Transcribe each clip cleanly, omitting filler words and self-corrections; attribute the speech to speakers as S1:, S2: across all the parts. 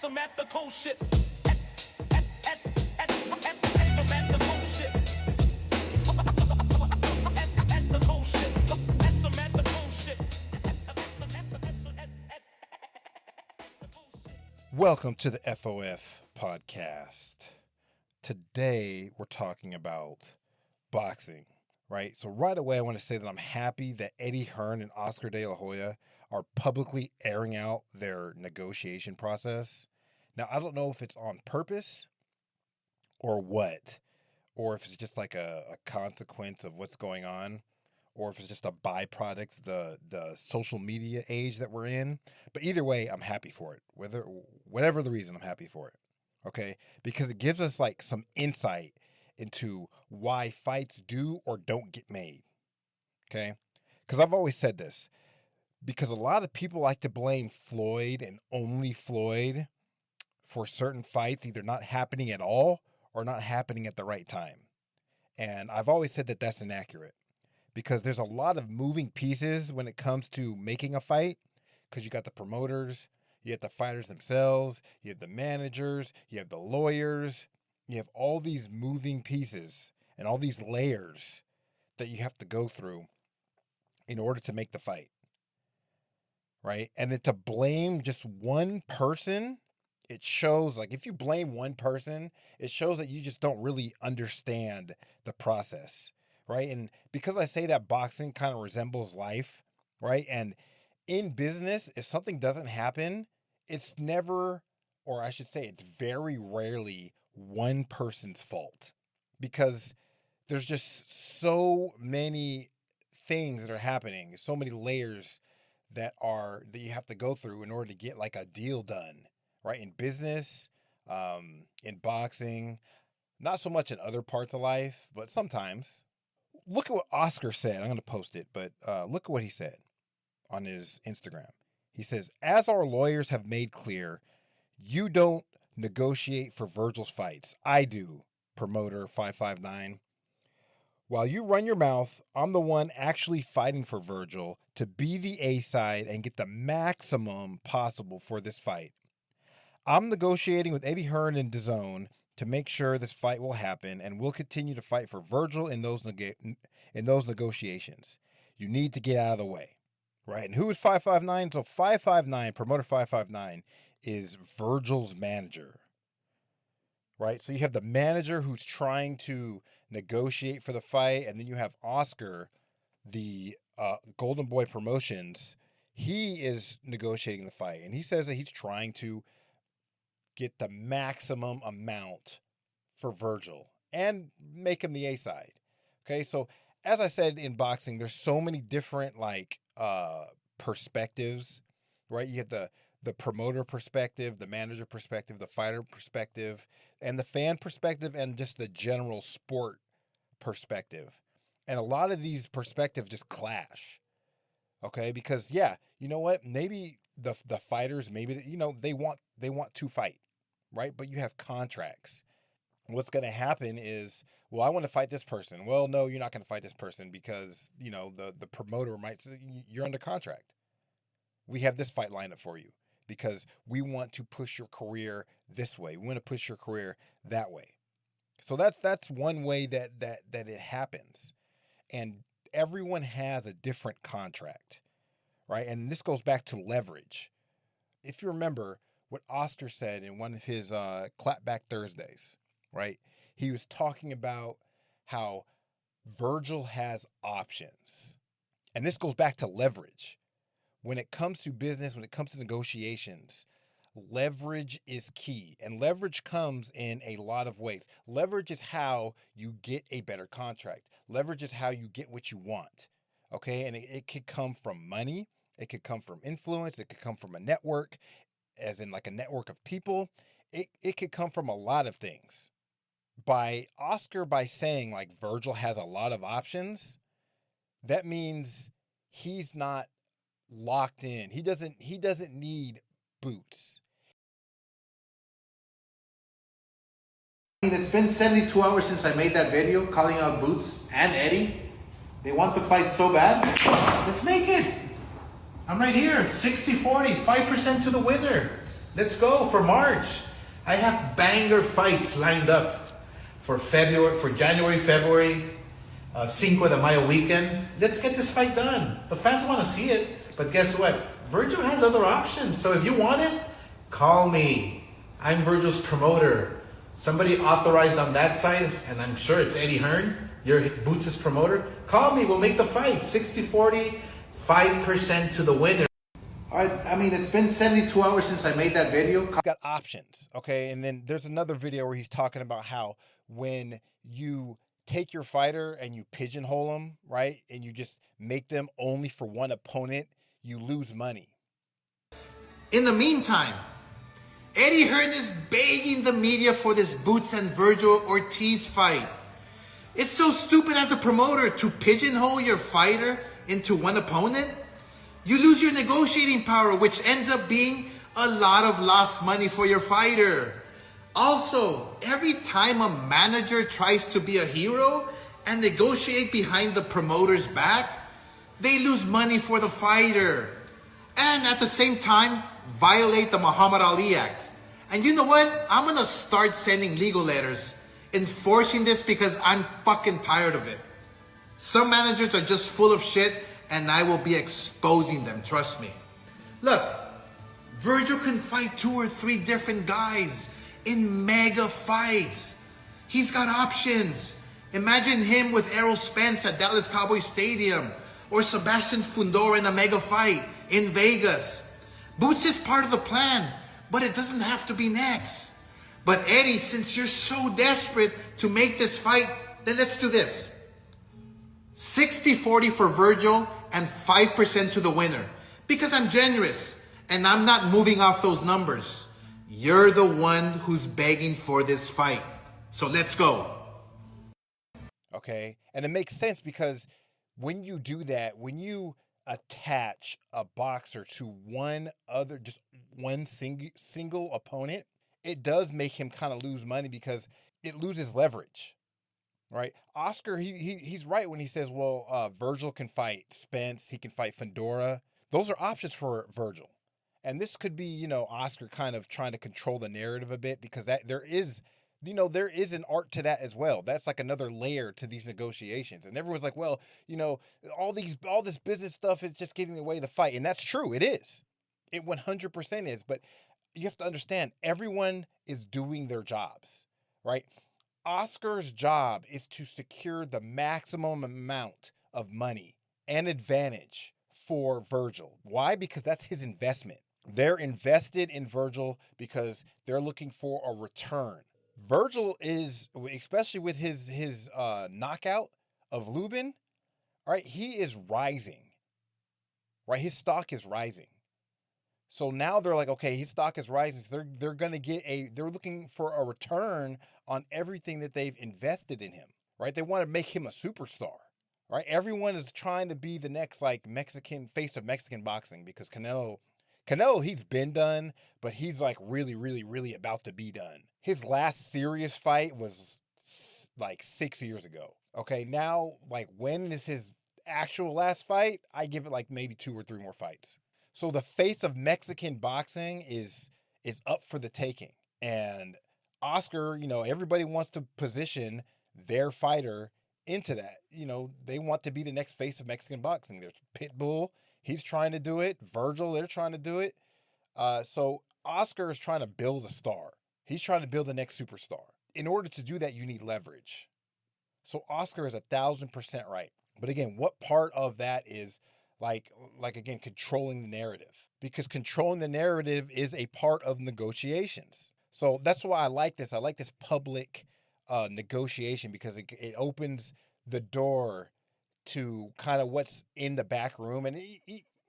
S1: some at the cool shit. At some at the cool shit. At the cool shit. At some at the cool shit.
S2: Welcome to the FOF Podcast. Today we're talking about boxing, right? So right away I want to say that I'm happy that Eddie Hearn and Oscar De La Hoya are publicly airing out their negotiation process. Now, I don't know if it's on purpose or what, or if it's just like a consequence of what's going on, or if it's just a byproduct of the social media age that we're in. But either way, I'm happy for it. Whatever the reason, I'm happy for it. Okay? Because it gives us like some insight into why fights do or don't get made. Okay? Because I've always said this. Because a lot of people like to blame Floyd and only Floyd for certain fights either not happening at all or not happening at the right time. And I've always said that that's inaccurate. Because there's a lot of moving pieces when it comes to making a fight. Because you got the promoters, you have the fighters themselves, you have the managers, you have the lawyers, you have all these moving pieces and all these layers that you have to go through in order to make the fight. Right? And then to blame just one person, it shows, like, if you blame one person, it shows that you just don't really understand the process. Right? And because I say that boxing kind of resembles life, right? And in business, if something doesn't happen, it's never, or I should say it's very rarely one person's fault, because there's just so many things that are happening, so many layers that you have to go through in order to get like a deal done, right? In business, in boxing, not so much in other parts of life, but sometimes. Look at what Oscar said. I'm going to post it, but look at what he said on his Instagram. He says, "As our lawyers have made clear, you don't negotiate for Virgil's fights. I do, promoter 559. While you run your mouth, I'm the one actually fighting for Virgil to be the A side and get the maximum possible for this fight. I'm negotiating with Eddie Hearn and DAZN to make sure this fight will happen, and we'll continue to fight for Virgil in those negotiations. You need to get out of the way." Right? And who is 559? So 559, promoter 559, is Virgil's manager. Right? So you have the manager who's trying to negotiate for the fight, and then you have Oscar, the Golden Boy Promotions. He is negotiating the fight, and he says that he's trying to get the maximum amount for Virgil and make him the A side. Okay, so as I said, in boxing, there's so many different perspectives, right? You have the promoter perspective, the manager perspective, the fighter perspective, and the fan perspective, and just the general sport perspective. And a lot of these perspectives just clash. Okay, because yeah, you know what? Maybe the fighters, maybe they want to fight, right? But you have contracts. What's going to happen is, well, I want to fight this person. Well, no, you're not going to fight this person because, the promoter might say, you're under contract. We have this fight lined up for you because we want to push your career this way. We want to push your career that way. So that's one way that it happens. And everyone has a different contract, right? And this goes back to leverage. If you remember what Oscar said in one of his Clapback Thursdays, right? He was talking about how Virgil has options. And this goes back to leverage. When it comes to business, when it comes to negotiations, leverage is key. And leverage comes in a lot of ways. Leverage is how you get a better contract. Leverage is how you get what you want. Okay? And it could come from money. It could come from influence. It could come from a network, as in like a network of people. It could come from a lot of things. By saying like Virgil has a lot of options, that means he's not locked in. He doesn't need boots.
S3: It's been 72 hours since I made that video calling out Boots and Eddie. They want the fight so bad. Let's make it. I'm right here. 60-40, 5% to the winner. Let's go for March. I have banger fights lined up for January, February, Cinco de Mayo weekend. Let's get this fight done. The fans want to see it, but guess what? Virgil has other options. So if you want it, call me. I'm Virgil's promoter. Somebody authorized on that side, and I'm sure it's Eddie Hearn, your Boots' promoter. Call me, we'll make the fight. 60-40, 5% to the winner. All right, I mean, it's been 72 hours since I made that video.
S2: He's got options, okay? And then there's another video where he's talking about how when you take your fighter and you pigeonhole them, right? And you just make them only for one opponent, you lose money.
S3: In the meantime, Eddie Hearn is begging the media for this Boots and Virgil Ortiz fight. It's so stupid as a promoter to pigeonhole your fighter into one opponent. You lose your negotiating power, which ends up being a lot of lost money for your fighter. Also, every time a manager tries to be a hero and negotiate behind the promoter's back, they lose money for the fighter. And at the same time, violate the Muhammad Ali Act. And you know what? I'm gonna start sending legal letters enforcing this because I'm fucking tired of it. Some managers are just full of shit and I will be exposing them, trust me. Look, Virgil can fight 2 or 3 different guys in mega fights. He's got options. Imagine him with Errol Spence at Dallas Cowboys Stadium or Sebastian Fundora in a mega fight in Vegas. Boots is part of the plan, but it doesn't have to be next. But Eddie, since you're so desperate to make this fight, then let's do this. 60-40 for Virgil and 5% to the winner. Because I'm generous and I'm not moving off those numbers. You're the one who's begging for this fight. So let's go.
S2: Okay? And it makes sense because when you do that, when you attach a boxer to one single opponent, it does make him kind of lose money because it loses leverage, right? Oscar, he's right when he says, well, Virgil can fight Spence, he can fight Fundora. Those are options for Virgil. And this could be, Oscar kind of trying to control the narrative a bit because there is an art to that as well. That's like another layer to these negotiations. And everyone's like, well, all this business stuff is just giving away the fight. And that's true. It is. It 100% is. But you have to understand, everyone is doing their jobs, right? Oscar's job is to secure the maximum amount of money and advantage for Virgil. Why? Because that's his investment. They're invested in Virgil because they're looking for a return. Virgil is, especially with his knockout of Lubin, right? He is rising, right? His stock is rising. So now they're like, okay, his stock is rising. So they're going to they're looking for a return on everything that they've invested in him, right? They want to make him a superstar, right? Everyone is trying to be the next Mexican face of Mexican boxing because Canelo, he's been done, but he's like really, really, really about to be done. His last serious fight was like 6 years ago. Okay, now when is his actual last fight? I give it like maybe 2 or 3 more fights. So the face of Mexican boxing is up for the taking. And Oscar, everybody wants to position their fighter into that. They want to be the next face of Mexican boxing. There's Pitbull, he's trying to do it. Virgil, they're trying to do it. So Oscar is trying to build a star. He's trying to build the next superstar. In order to do that, you need leverage. So Oscar is 1,000% right. But again, what part of that is again, controlling the narrative? Because controlling the narrative is a part of negotiations. So that's why I like this. I like this public negotiation because it opens the door to kind of what's in the back room. And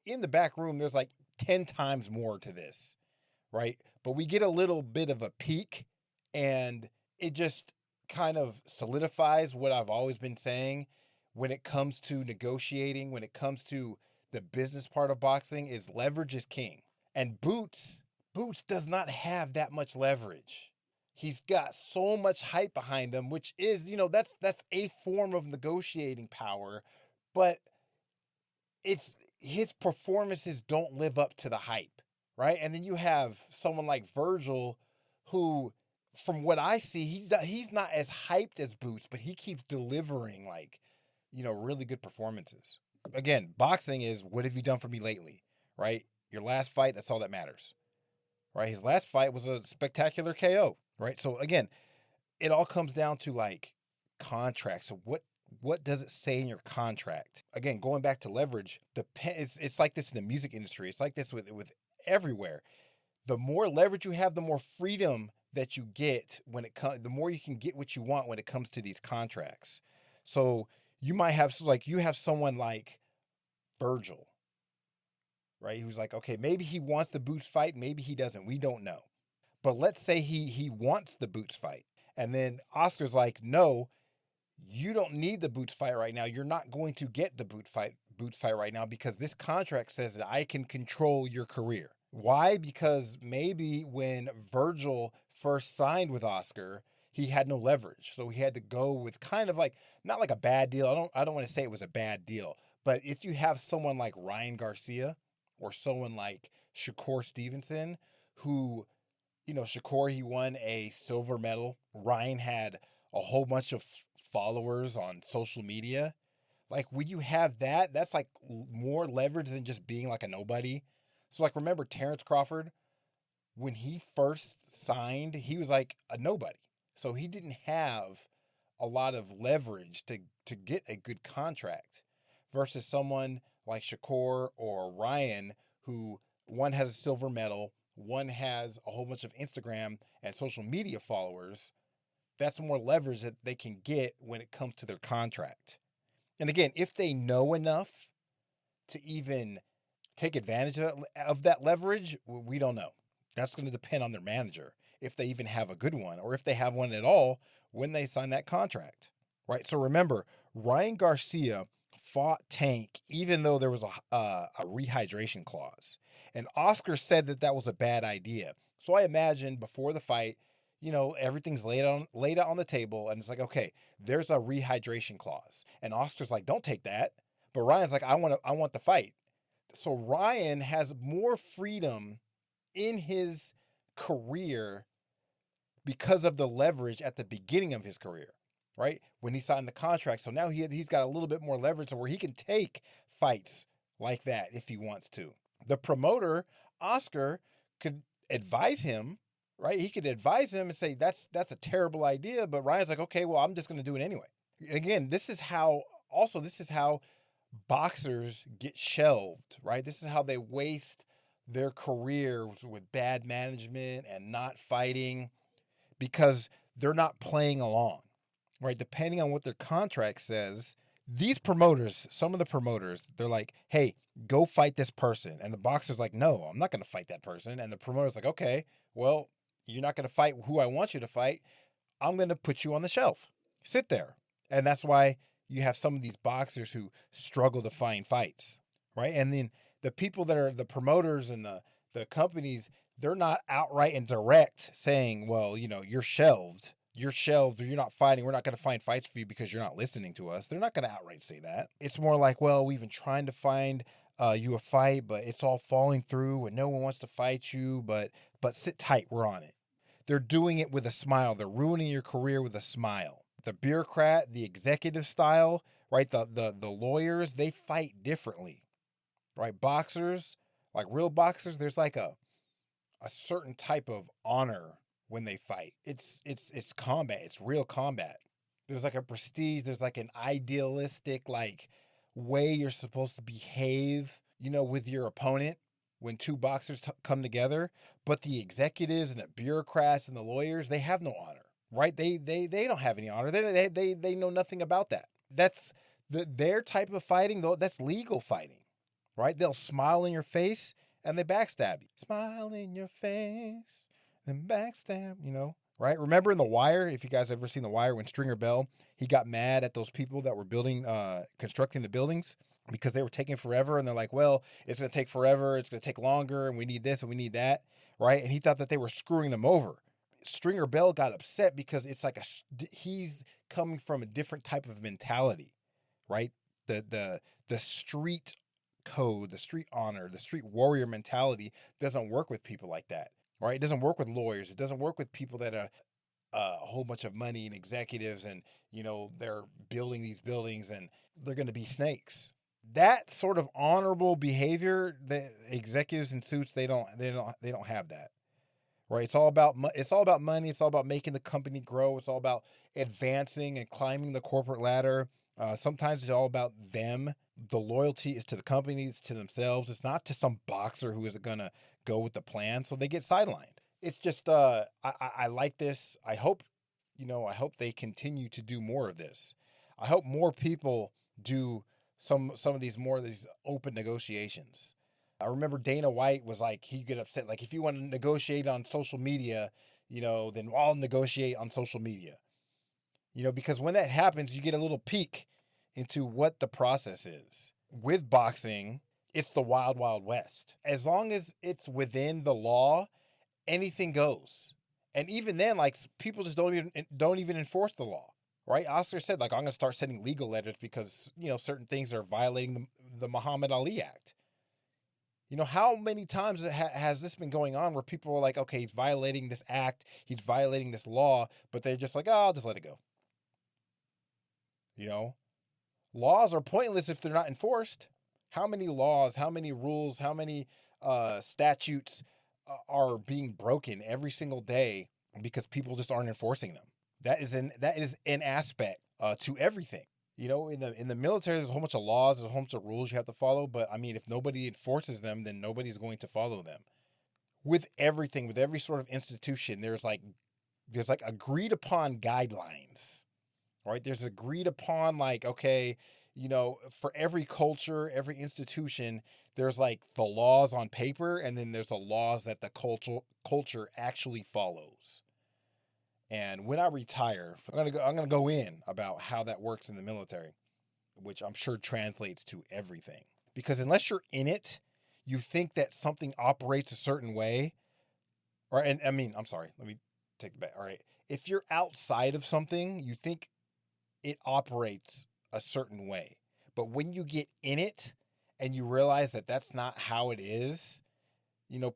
S2: in the back room, there's like 10 times more to this, right? But we get a little bit of a peek and it just kind of solidifies what I've always been saying when it comes to negotiating, when it comes to the business part of boxing, is leverage is king. And Boots does not have that much leverage. He's got so much hype behind him, which is, that's a form of negotiating power, but his performances don't live up to the hype. right? And then you have someone like Virgil, who, from what I see, he's not as hyped as Boots, but he keeps delivering like, really good performances. Again, boxing is, what have you done for me lately, right? Your last fight, that's all that matters, right? His last fight was a spectacular KO, right? So again, it all comes down to like contracts. So what does it say in your contract? Again, going back to leverage, it's like this in the music industry. It's like this with everywhere. The more leverage you have, the more freedom that you get when it comes. The more you can get what you want when it comes to these contracts. So you might have someone like Virgil, right? Who's like, okay, maybe he wants the Boots fight, maybe he doesn't. We don't know. But let's say he wants the Boots fight, and then Oscar's like, no, you don't need the Boots fight right now. You're not going to get the Boots fight right now because this contract says that I can control your career. Why? Because maybe when Virgil first signed with Oscar, he had no leverage. So he had to go with kind of like, not like a bad deal. I don't want to say it was a bad deal, but if you have someone like Ryan Garcia or someone like Shakur Stevenson, who, Shakur, he won a silver medal. Ryan had a whole bunch of followers on social media. Like, when you have that, that's like more leverage than just being like a nobody. So like, remember Terrence Crawford, when he first signed, he was like a nobody. So he didn't have a lot of leverage to get a good contract versus someone like Shakur or Ryan, who one has a silver medal, one has a whole bunch of Instagram and social media followers. That's more leverage that they can get when it comes to their contract. And again, if they know enough to even take advantage of that leverage, we don't know. That's going to depend on their manager, if they even have a good one, or if they have one at all when they sign that contract, right? So remember, Ryan Garcia fought Tank even though there was a rehydration clause. And Oscar said that was a bad idea. So I imagine before the fight, everything's laid out on the table, and it's like, okay, there's a rehydration clause. And Oscar's like, don't take that. But Ryan's like, I want the fight. So Ryan has more freedom in his career because of the leverage at the beginning of his career, right? When he signed the contract. So now he's got a little bit more leverage where he can take fights like that if he wants to. The promoter, Oscar, could advise him, right? He could advise him and say, that's a terrible idea. But Ryan's like, okay, well, I'm just going to do it anyway. Again, this is how boxers get shelved, right? This is how they waste their careers with bad management and not fighting, because they're not playing along, right? Depending on what their contract says, these promoters, some of the promoters, they're like, hey, go fight this person. And the boxer's like, no, I'm not going to fight that person. And the promoter's like, okay, well, you're not going to fight who I want you to fight. I'm going to put you on the shelf. Sit there. And that's why you have some of these boxers who struggle to find fights, right? And then the people that are the promoters and the companies, they're not outright and direct saying, well, you're shelved, or you're not fighting. We're not going to find fights for you because you're not listening to us. They're not going to outright say that. It's more like, well, we've been trying to find you a fight, but it's all falling through and no one wants to fight you, but sit tight. We're on it. They're doing it with a smile. They're ruining your career with a smile. The bureaucrat, the executive style, right? The lawyers, they fight differently, right? Boxers, like real boxers, there's like a certain type of honor when they fight. It's combat. It's real combat. There's like a prestige. There's like an idealistic like way you're supposed to behave, with your opponent when two boxers come together. But the executives and the bureaucrats and the lawyers, they have no honor, right? They don't have any honor. They know nothing about that. That's their type of fighting, though. That's legal fighting, right? They'll smile in your face and they backstab you. Smile in your face, then backstab, right? Remember in The Wire, if you guys ever seen The Wire, when Stringer Bell, he got mad at those people that were constructing the buildings because they were taking forever. And they're like, well, it's going to take forever. It's going to take longer. And we need this and we need that, right? And he thought that they were screwing them over. Stringer Bell got upset because it's like he's coming from a different type of mentality, right? The street code, the street honor, the street warrior mentality doesn't work with people like that, right? It doesn't work with lawyers. It doesn't work with people that are a whole bunch of money and executives, and they're building these buildings and they're going to be snakes. That sort of honorable behavior, the executives in suits, they don't have that, right? It's all about money. It's all about making the company grow. It's all about advancing and climbing the corporate ladder. Sometimes it's all about them. The loyalty is to the company, it's to themselves. It's not to some boxer who isn't going to go with the plan. So they get sidelined. It's just, I like this. I hope they continue to do more of this. I hope more people do some of these open negotiations. I remember Dana White was like, he get upset. Like, if you want to negotiate on social media, then I'll negotiate on social media. Because when that happens, you get a little peek into what the process is. With boxing, it's the wild, wild west. As long as it's within the law, anything goes. And even then, like, people just don't even enforce the law, right? Oscar said, like, I'm going to start sending legal letters because, certain things are violating the Muhammad Ali Act. How many times has this been going on where people are like, okay, he's violating this act, he's violating this law, but they're just like, oh, I'll just let it go. Laws are pointless if they're not enforced. How many laws, how many rules, how many statutes are being broken every single day because people just aren't enforcing them? That is an aspect to everything. In the military, there's a whole bunch of laws, there's a whole bunch of rules you have to follow. But I mean, if nobody enforces them, then nobody's going to follow them. With everything, with every sort of institution, there's like agreed upon guidelines, right? There's agreed upon, like, okay, for every culture, every institution, there's like the laws on paper, and then there's the laws that the culture actually follows. And when I retire, I'm gonna go in about how that works in the military, which I'm sure translates to everything. Because unless you're in it, you think that something operates a certain way. I'm sorry, let me take it back. All right. If you're outside of something, you think it operates a certain way. But when you get in it and you realize that that's not how it is,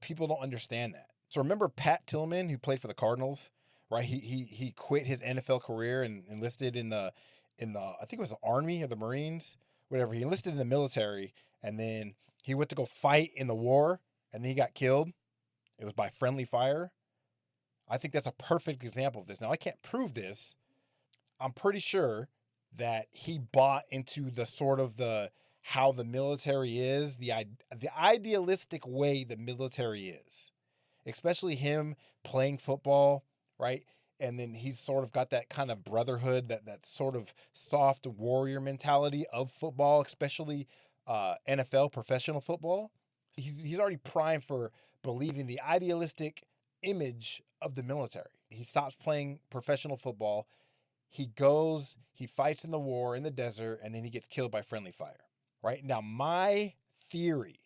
S2: people don't understand that. So remember Pat Tillman, who played for the Cardinals, right? He quit his NFL career and enlisted in the I think it was the Army or the Marines, whatever. He enlisted in the military, and then he went to go fight in the war, and then he got killed. It was by friendly fire. I think that's a perfect example of this. Now, I can't prove this. I'm pretty sure that he bought into the sort of how the military is, the idealistic way the military is, especially him playing football, right? And then he's sort of got that kind of brotherhood, that sort of soft warrior mentality of football, especially NFL, professional football. He's already primed for believing the idealistic image of the military. He stops playing professional football. He goes, he fights in the war in the desert, and then he gets killed by friendly fire, right? Now, my theory,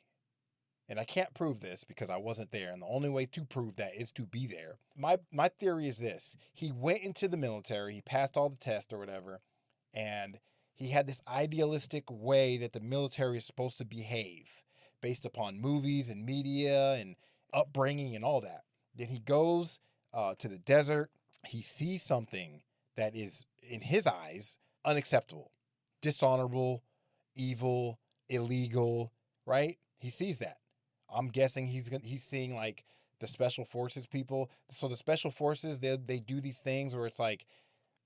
S2: and I can't prove this because I wasn't there, and the only way to prove that is to be there. My theory is this. He went into the military, he passed all the tests or whatever, and he had this idealistic way that the military is supposed to behave based upon movies and media and upbringing and all that. Then he goes to the desert. He sees something that is, in his eyes, unacceptable, dishonorable, evil, illegal, right? He sees that. I'm guessing he's seeing like the special forces people. So the special forces, they do these things where it's like,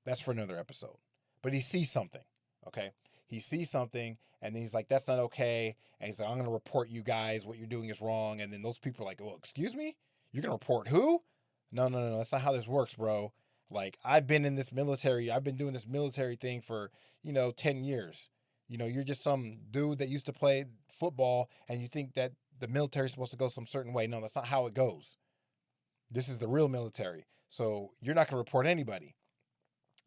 S2: that's for another episode. But he sees something, okay? He sees something, and then he's like, that's not okay. And he's like, I'm going to report you guys. What you're doing is wrong. And then those people are like, well, excuse me? You're going to report who? No. That's not how this works, bro. Like, I've been in this military. I've been doing this military thing for, 10 years. You're just some dude that used to play football, and you think that the military is supposed to go some certain way. No, that's not how it goes. This is the real military. So you're not going to report anybody.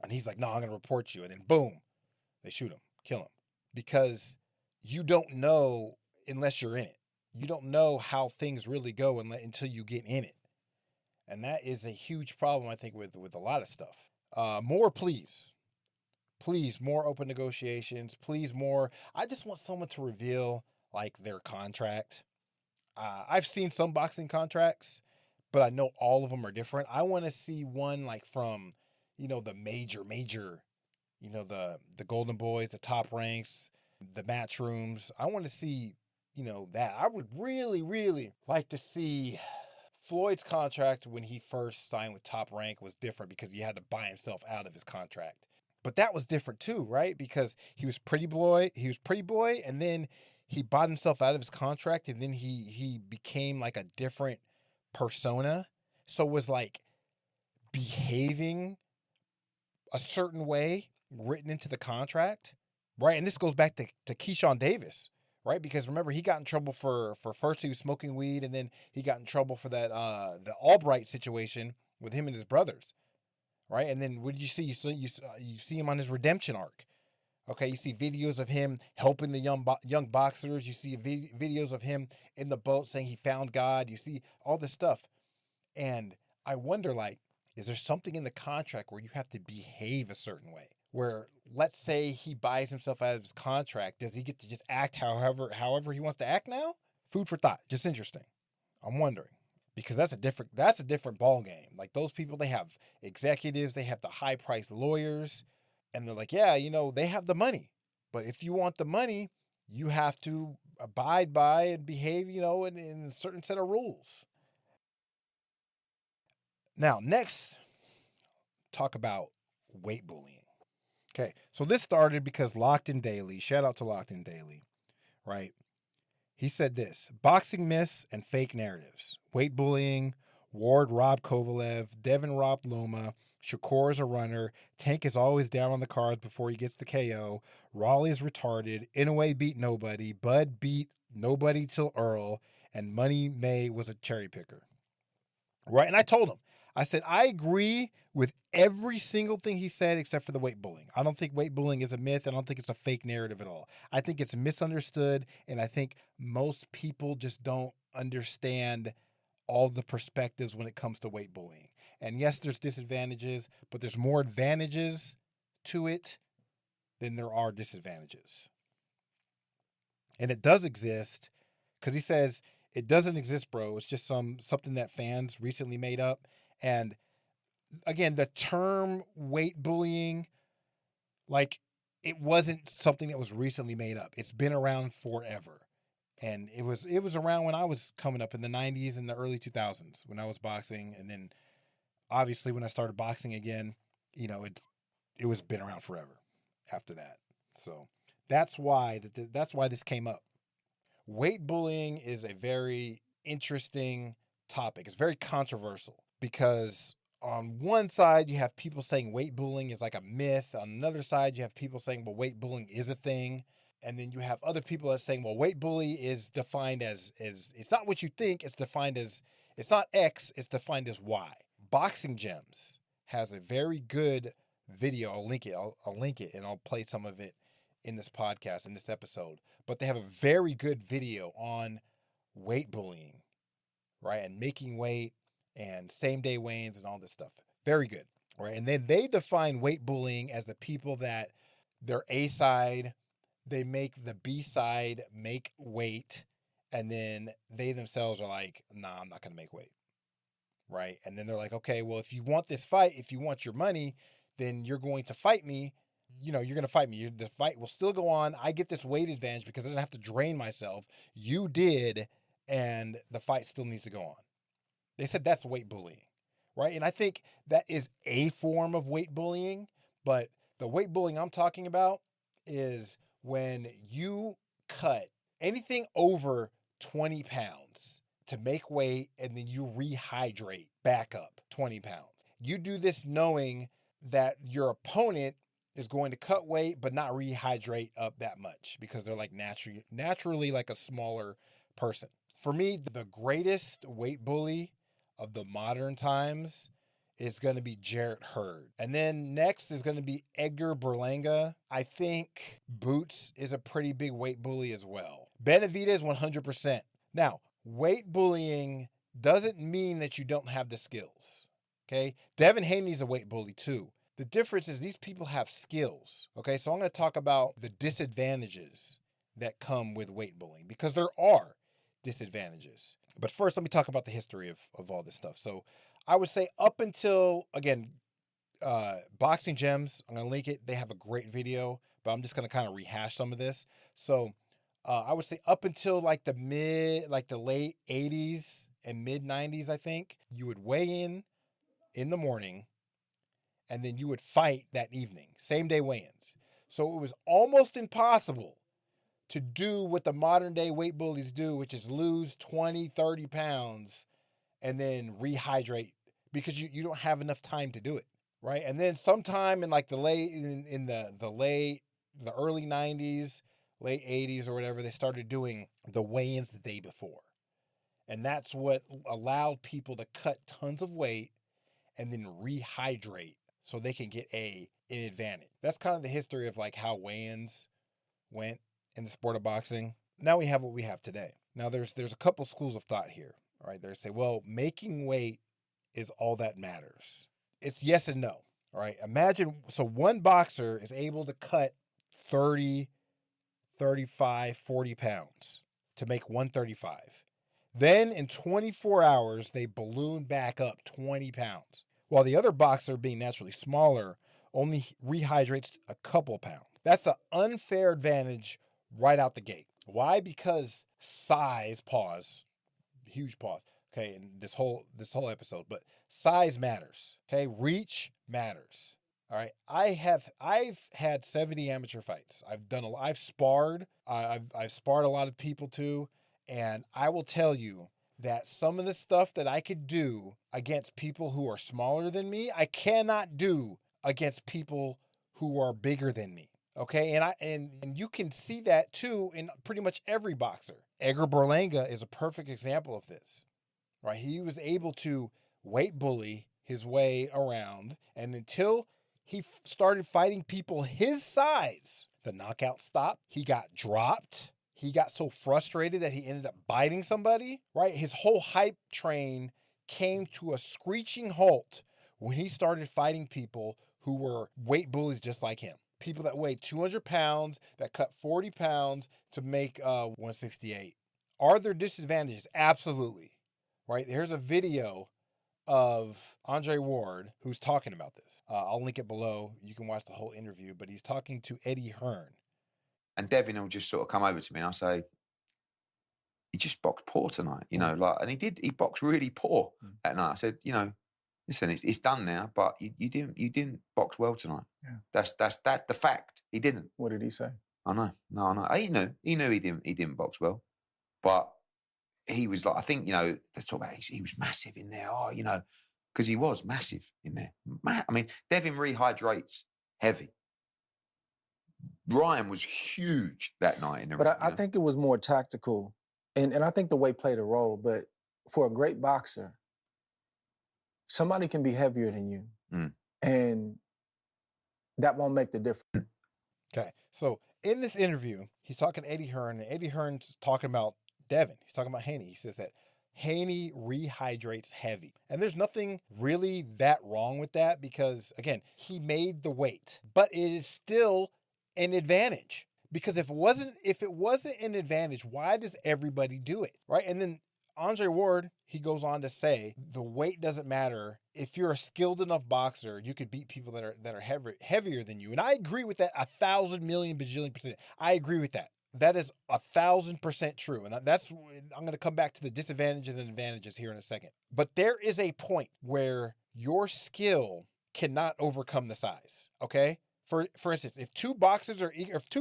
S2: And he's like, no, I'm going to report you. And then boom, they shoot him, kill him. Because you don't know unless you're in it. You don't know how things really go until you get in it. And that is a huge problem, I think, with a lot of stuff. More, please. Please, more open negotiations. Please, more. I just want someone to reveal, like their contract. I've seen some boxing contracts, but I know all of them are different. I want to see one like from, the major, the Golden Boys, the Top Ranks, the Match Rooms. I want to see, that. I would really, really like to see Floyd's contract when he first signed with Top Rank was different because he had to buy himself out of his contract. But that was different too, right? Because he was pretty boy, and then he bought himself out of his contract, and then he became like a different persona. So it was like behaving a certain way written into the contract, right? And this goes back to Keyshawn Davis, right? Because remember, he got in trouble for first he was smoking weed, and then he got in trouble for that the Albright situation with him and his brothers, right? And then what did you see? You see him on his redemption arc. Okay, you see videos of him helping the young boxers. You see videos of him in the boat saying he found God. You see all this stuff. And I wonder, like, is there something in the contract where you have to behave a certain way? Where, let's say he buys himself out of his contract, does he get to just act however he wants to act now? Food for thought. Just interesting. I'm wondering. Because that's a different ball game. Like, those people, they have executives, they have the high-priced lawyers. And they're like, yeah, they have the money. But if you want the money, you have to abide by and behave, in a certain set of rules. Now, next, talk about weight bullying. Okay, so this started because Locked In Daily, shout out to Locked In Daily, right? He said this: boxing myths and fake narratives. Weight bullying, Ward robbed Kovalev, Devin robbed Loma, Shakur is a runner, Tank is always down on the cards before he gets the KO, Raleigh is retarded, Inoue beat nobody, Bud beat nobody till Earl, and Money May was a cherry picker. Right? And I told him, I said, I agree with every single thing he said except for the weight bullying. I don't think weight bullying is a myth. I don't think it's a fake narrative at all. I think it's misunderstood, and I think most people just don't understand all the perspectives when it comes to weight bullying. And yes, there's disadvantages, but there's more advantages to it than there are disadvantages. And it does exist, because he says it doesn't exist, bro. It's just something that fans recently made up. And again, the term weight bullying, like, it wasn't something that was recently made up. It's been around forever. And it was around when I was coming up in the 90s and the early 2000s when I was boxing. And then obviously when I started boxing again, it was been around forever after that. So that's why this came up. Weight bullying is a very interesting topic. It's very controversial because on one side you have people saying weight bullying is like a myth. On another side, you have people saying, well, weight bullying is a thing. And then you have other people that are saying, well, weight bully is defined as it's not what you think. It's defined as, it's not X, it's defined as Y. Boxing Gems has a very good video. I'll link it and I'll play some of it in this podcast, in this episode. But they have a very good video on weight bullying, right? And making weight and same day weigh-ins and all this stuff. Very good, right? And then they define weight bullying as the people that their A side, they make the B side make weight, and then they themselves are like, nah, I'm not going to make weight, right? And then they're like, okay, well, if you want this fight, if you want your money, then you're going to fight me. You're going to fight me. The fight will still go on. I get this weight advantage because I didn't have to drain myself. You did, and the fight still needs to go on. They said that's weight bullying, right? And I think that is a form of weight bullying, but the weight bullying I'm talking about is when you cut anything over 20 pounds to make weight and then you rehydrate back up 20 pounds. You do this knowing that your opponent is going to cut weight but not rehydrate up that much because they're like naturally like a smaller person. For me, the greatest weight bully of the modern times is going to be Jarrett Hurd. And then next is going to be Edgar Berlanga. I think Boots is a pretty big weight bully as well. Benavidez 100%. Now, weight bullying doesn't mean that you don't have the skills, okay? Devin Haney is a weight bully too. The difference is these people have skills, okay? So I'm going to talk about the disadvantages that come with weight bullying, because there are disadvantages. But first, let me talk about the history of all this stuff. So I would say up until, again, Boxing Gems, I'm going to link it. They have a great video, but I'm just going to kind of rehash some of this. So I would say up until like the late 80s and mid 90s, I think, you would weigh in the morning, and then you would fight that evening, same day weigh-ins. So it was almost impossible to do what the modern day weight bullies do, which is lose 20, 30 pounds and then rehydrate, because you don't have enough time to do it, right? And then sometime in like the early 90s, late 80s or whatever, they started doing the weigh-ins the day before. And that's what allowed people to cut tons of weight and then rehydrate so they can get an advantage. That's kind of the history of like how weigh-ins went in the sport of boxing. Now we have what we have today. Now there's a couple schools of thought here, right? They say, well, making weight is all that matters. It's yes and no, all right? Imagine, so one boxer is able to cut 30, 35, 40 pounds to make 135. Then in 24 hours, they balloon back up 20 pounds, while the other boxer, being naturally smaller, only rehydrates a couple pounds. That's an unfair advantage right out the gate. Why? Because size, pause, huge pause, okay, in this whole episode, but size matters, okay? Reach matters, all right? I've had 70 amateur fights. I've sparred. I've sparred a lot of people too, and I will tell you that some of the stuff that I could do against people who are smaller than me, I cannot do against people who are bigger than me. Okay, and you can see that too in pretty much every boxer. Edgar Berlanga is a perfect example of this, right? He was able to weight bully his way around, and until he started fighting people his size, the knockout stopped. He got dropped. He got so frustrated that he ended up biting somebody, right? His whole hype train came to a screeching halt when he started fighting people who were weight bullies just like him. People that weighed 200 pounds, that cut 40 pounds to make 168. Are there disadvantages? Absolutely, right? Here's a video of Andre Ward who's talking about this. I'll link it below. You can watch the whole interview, but he's talking to Eddie Hearn.
S4: And Devin will just sort of come over to me and I'll say, he just boxed poor tonight, you know, like, and he boxed really poor that night. I said, you know, listen, it's done now, but you didn't box well tonight. Yeah. That's the fact. He didn't.
S5: What did he say?
S4: I know. No, I know. He knew he didn't box well, but he was like, I think, you know, let's talk about, he was massive in there. Oh, you know, because he was massive in there. I mean, Devin rehydrates heavy. Ryan was huge that night in the ring.
S5: But I think it was more tactical, and I think the weight played a role. But for a great boxer, somebody can be heavier than you, and that won't make the difference.
S2: Okay, so in this interview, he's talking to Eddie Hearn, and Eddie Hearn's talking about Devin. He's talking about Haney. He says that Haney rehydrates heavy. And there's nothing really that wrong with that because, again, he made the weight. But it is still an advantage. Because if it wasn't an advantage, why does everybody do it, right? And then Andre Ward, he goes on to say, the weight doesn't matter. If you're a skilled enough boxer, you could beat people that are heavier than you. And I agree with that 1,000 million bajillion percent. I agree with that. That is 1,000% true. And I'm going to come back to the disadvantages and advantages here in a second. But there is a point where your skill cannot overcome the size, okay? For instance, if two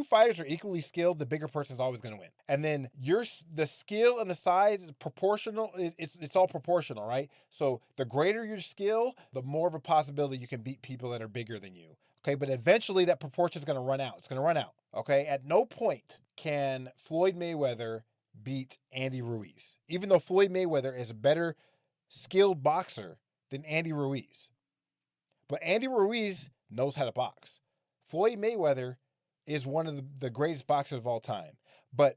S2: fighters are equally skilled, the bigger person is always going to win. And then the skill and the size is proportional. It's all proportional, right? So the greater your skill, the more of a possibility you can beat people that are bigger than you. Okay, but eventually that proportion is going to run out. It's going to run out. Okay, at no point can Floyd Mayweather beat Andy Ruiz, even though Floyd Mayweather is a better skilled boxer than Andy Ruiz. But Andy Ruiz knows how to box. Floyd Mayweather is one of the greatest boxers of all time. But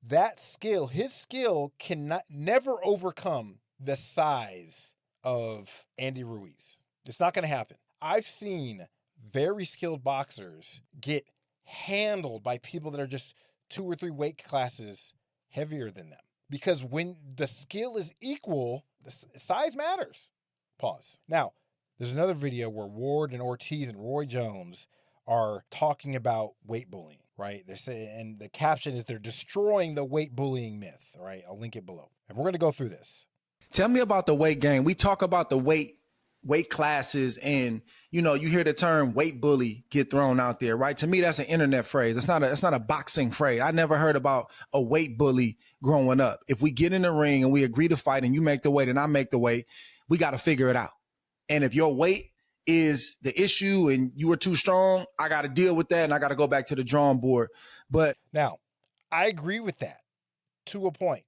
S2: that skill, his skill never overcome the size of Andy Ruiz. It's not going to happen. I've seen very skilled boxers get handled by people that are just 2 or 3 weight classes heavier than them. Because when the skill is equal, the size matters. Pause. Now, there's another video where Ward and Ortiz and Roy Jones are talking about weight bullying, right? They're saying, and the caption is they're destroying the weight bullying myth, right? I'll link it below. And we're going to go through this.
S6: Tell me about the weight game. We talk about the weight classes, and you hear the term weight bully get thrown out there, right? To me, that's an internet phrase. It's not a boxing phrase. I never heard about a weight bully growing up. If we get in the ring and we agree to fight and you make the weight and I make the weight, we got to figure it out. And if your weight is the issue and you were too strong, I got to deal with that and I got to go back to the drawing board. But
S2: now, I agree with that to a point,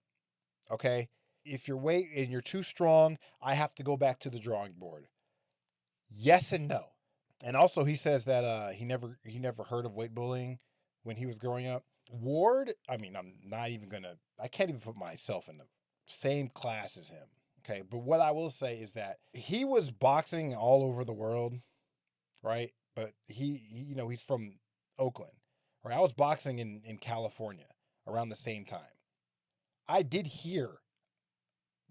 S2: okay? If your weight and you're too strong, I have to go back to the drawing board. Yes and no. And also he says that he never heard of weight bullying when he was growing up. Ward, I can't even put myself in the same class as him. Okay, but what I will say is that he was boxing all over the world, right? But he's from Oakland, right? I was boxing in California around the same time. I did hear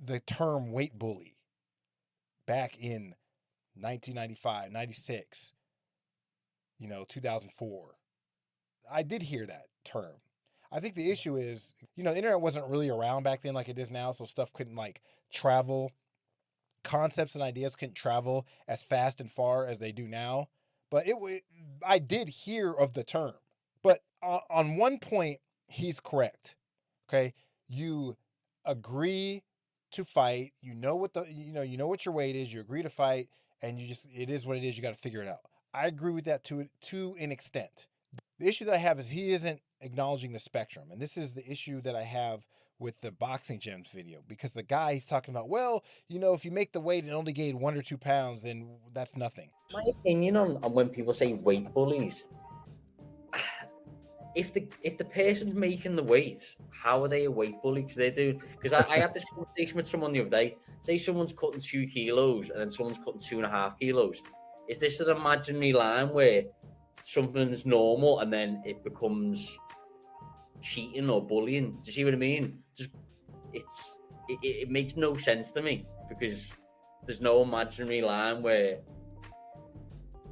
S2: the term weight bully back in 1995, 96, 2004. I did hear that term. I think the issue is, the internet wasn't really around back then like it is now, so stuff couldn't travel. Concepts and ideas couldn't travel as fast and far as they do now. But I did hear of the term. But on one point, he's correct. Okay, you agree to fight. You know what your weight is. You agree to fight, and it is what it is. You got to figure it out. I agree with that to an extent. The issue that I have is he isn't acknowledging the spectrum. And this is the issue that I have with the Boxing Gems video, because the guy, he's talking about, well, if you make the weight and only gain 1 or 2 pounds, then that's nothing.
S7: My opinion on when people say weight bullies, if the person's making the weight, how are they a weight bully? Because I had this conversation with someone the other day. Say someone's cutting 2 kilos and then someone's cutting 2.5 kilos. Is this an imaginary line where something's normal and then it becomes cheating or bullying? Do you see what I mean? It makes no sense to me, because there's no imaginary line where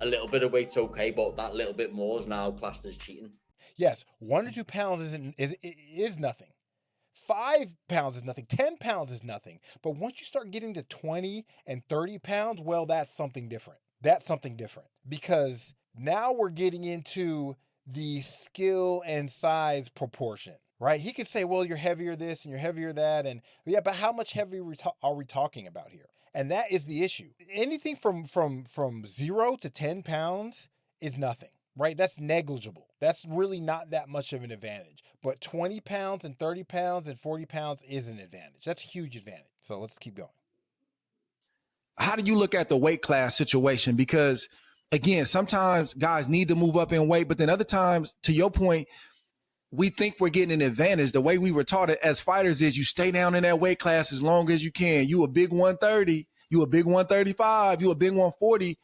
S7: a little bit of weight's okay, but that little bit more is now classed as cheating.
S2: Yes, 1 or 2 pounds is nothing. 5 pounds is nothing. 10 pounds is nothing. But once you start getting to 20 and 30 pounds, well, that's something different. That's something different, because now we're getting into the skill and size proportion, right? He could say, well, you're heavier this and you're heavier that. And yeah, but how much heavier are we talking about here? And that is the issue. Anything from 0 to 10 pounds is nothing, right? That's negligible. That's really not that much of an advantage. But 20 pounds and 30 pounds and 40 pounds is an advantage. That's a huge advantage. So let's keep going.
S6: how do you look at the weight class situation? Because again, sometimes guys need to move up in weight, but then other times, to your point, we think we're getting an advantage. The way we were taught it as fighters is you stay down in that weight class as long as you can. You a big 130, you a big 135, you a big 140.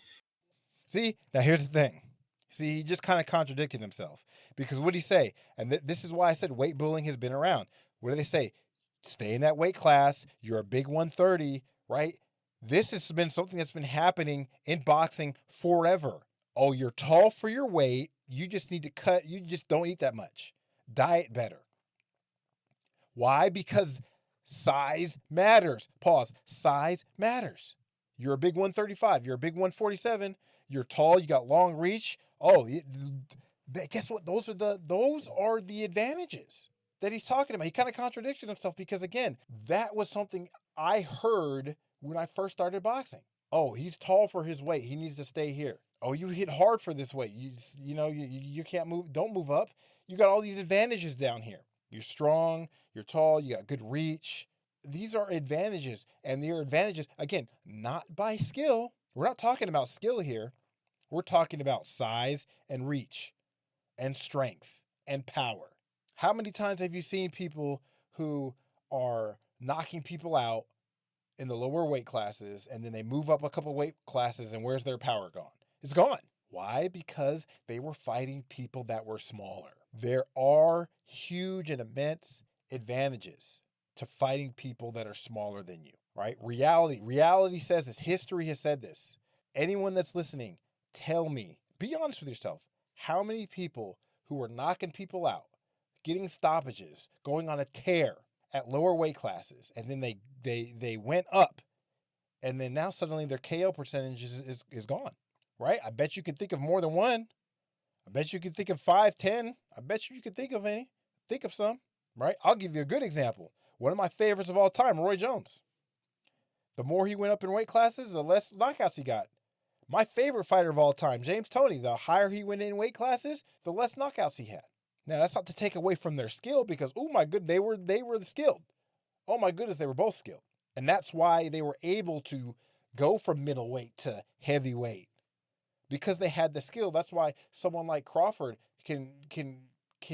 S2: See, now here's the thing. See, he just kind of contradicted himself, because what did he say? And this is why I said weight bullying has been around. What do they say? Stay in that weight class. You're a big 130, right? This has been something that's been happening in boxing forever. Oh, you're tall for your weight. You just need to cut. You just don't eat that much. Diet better. Why? Because size matters. Pause. Size matters. You're a big 135. You're a big 147. You're tall. You got long reach. Oh, guess what? Those are the advantages that he's talking about. He kind of contradicted himself, because again, that was something I heard when I first started boxing. Oh, he's tall for his weight. He needs to stay here. Oh, you hit hard for this weight. You can't move. Don't move up. You got all these advantages down here. You're strong. You're tall. You got good reach. These are advantages, and they're advantages, again, not by skill. We're not talking about skill here. We're talking about size and reach and strength and power. How many times have you seen people who are knocking people out in the lower weight classes, and then they move up a couple weight classes, and where's their power gone? It's gone. Why? Because they were fighting people that were smaller. There are huge and immense advantages to fighting people that are smaller than you, right? Reality says this. History has said this. Anyone that's listening, tell me, be honest with yourself. How many people who were knocking people out, getting stoppages, going on a tear at lower weight classes, and then they went up, and then now suddenly their KO percentage is gone, right? I bet you could think of more than one. I bet you could think of 5, 10. I bet you could think of any. Think of some, right? I'll give you a good example. One of my favorites of all time, Roy Jones. The more he went up in weight classes, the less knockouts he got. My favorite fighter of all time, James Toney, the higher he went in weight classes, the less knockouts he had. Now, that's not to take away from their skill because, oh my goodness, they were skilled. Oh my goodness, they were both skilled. And that's why they were able to go from middleweight to heavyweight because they had the skill. That's why someone like Crawford can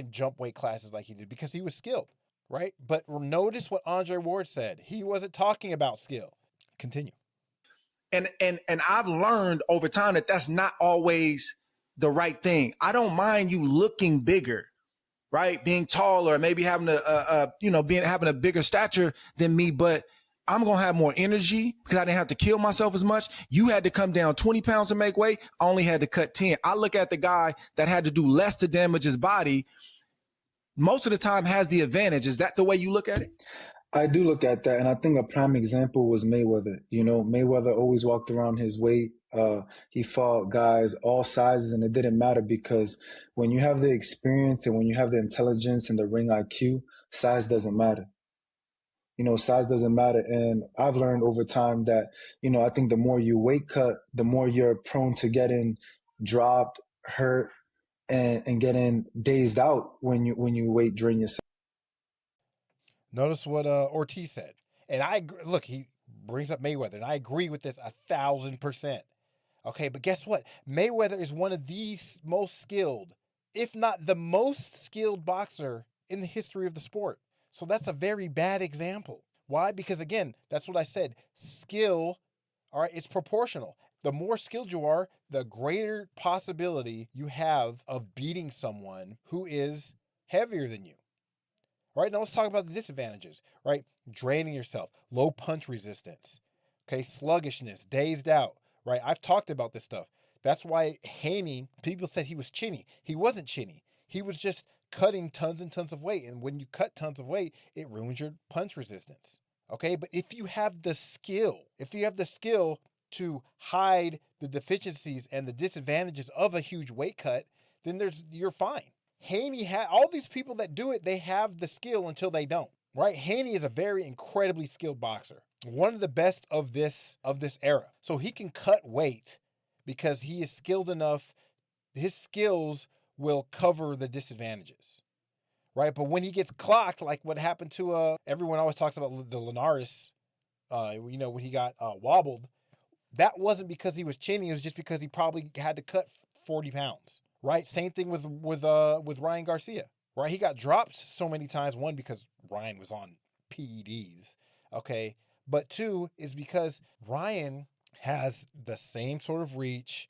S2: jump weight classes like he did because he was skilled, right? But notice what Andre Ward said. He wasn't talking about skill. Continue.
S6: And I've learned over time that that's not always the right thing. I don't mind you looking bigger, right? Being taller, maybe having having a bigger stature than me, but I'm going to have more energy because I didn't have to kill myself as much. You had to come down 20 pounds to make weight. I only had to cut 10. I look at the guy that had to do less to damage his body. Most of the time has the advantage. Is that the way you look at it?
S5: I do look at that, and I think a prime example was Mayweather. You know, Mayweather always walked around his weight. He fought guys all sizes, and it didn't matter because when you have the experience and when you have the intelligence and the ring IQ, size doesn't matter. You know, size doesn't matter. And I've learned over time that, you know, I think the more you weight cut, the more you're prone to getting dropped, hurt, and getting dazed out when you weight drain yourself.
S2: Notice what Ortiz said. And look, he brings up Mayweather, and I agree with this 1,000%. Okay, but guess what? Mayweather is one of the most skilled, if not the most skilled boxer in the history of the sport. So that's a very bad example. Why? Because again, that's what I said. Skill, all right, it's proportional. The more skilled you are, the greater possibility you have of beating someone who is heavier than you. Right, now let's talk about the disadvantages, right? Draining yourself, low punch resistance, okay, sluggishness, dazed out, right? I've talked about this stuff. That's why Haney, people said he was chinny. He wasn't chinny. He was just cutting tons and tons of weight. And when you cut tons of weight, it ruins your punch resistance, okay? But if you have the skill to hide the deficiencies and the disadvantages of a huge weight cut, then you're fine. Haney had all these people that do it, they have the skill until they don't, right? Haney is a very incredibly skilled boxer, one of the best of this era. So he can cut weight because he is skilled enough. His skills will cover the disadvantages, right? But when he gets clocked, like what happened to everyone always talks about the Linares, when he got wobbled, that wasn't because he was chinny. It was just because he probably had to cut 40 pounds. Right, same thing with Ryan Garcia. Right, he got dropped so many times. One, because Ryan was on PEDs, okay, but two is because Ryan has the same sort of reach.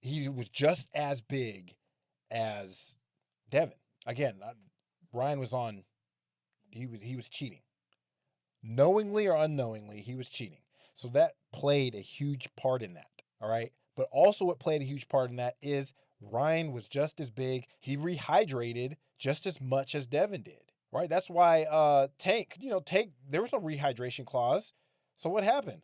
S2: He was just as big as Devin. Again, Ryan was on. He was cheating, knowingly or unknowingly. He was cheating, so that played a huge part in that. All right, but also what played a huge part in that is Ryan was just as big. He rehydrated just as much as Devin did, right? That's why Tank, there was no rehydration clause. So what happened?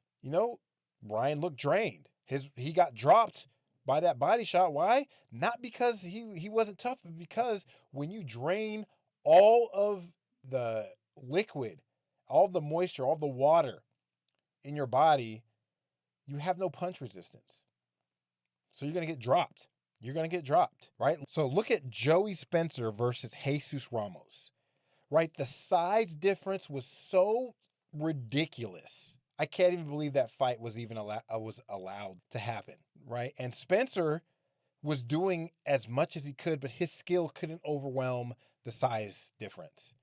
S2: Ryan looked drained. He got dropped by that body shot. Why? Not because he wasn't tough, but because when you drain all of the liquid, all the moisture, all the water in your body, you have no punch resistance. So you're going to get dropped. Right? So look at Joey Spencer versus Jesus Ramos, right? The size difference was so ridiculous. I can't even believe that fight was even allowed to happen, right? And Spencer was doing as much as he could, but his skill couldn't overwhelm the size difference,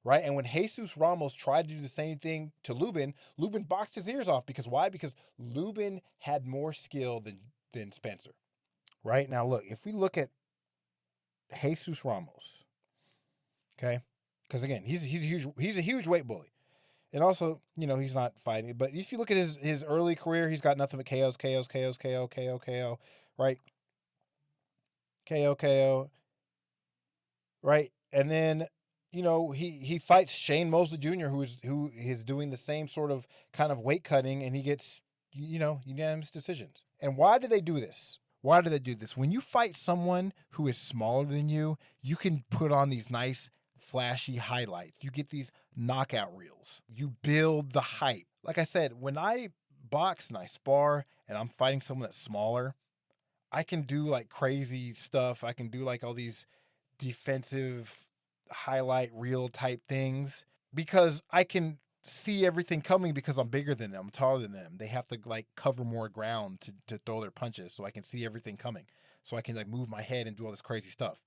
S2: right? And when Jesus Ramos tried to do the same thing to Lubin boxed his ears off. Because why? Because Lubin had more skill than Spencer. Right? Now, look, if we look at Jesus Ramos, Okay, because again, he's a huge weight bully, and also he's not fighting. But if you look at his early career, he's got nothing but KOs, right? KO, right? And then he fights Shane Mosley Jr., who is doing the same sort of kind of weight cutting, and he gets unanimous decisions. And why do they do this? Why do they do this? When you fight someone who is smaller than you, you can put on these nice flashy highlights. You get these knockout reels. You build the hype. Like I said, when I box and I spar and I'm fighting someone that's smaller, I can do like crazy stuff. I can do like all these defensive highlight reel type things because I can see everything coming because I'm bigger than them, I'm taller than them. They have to like cover more ground to throw their punches, so I can see everything coming. So I can like move my head and do all this crazy stuff.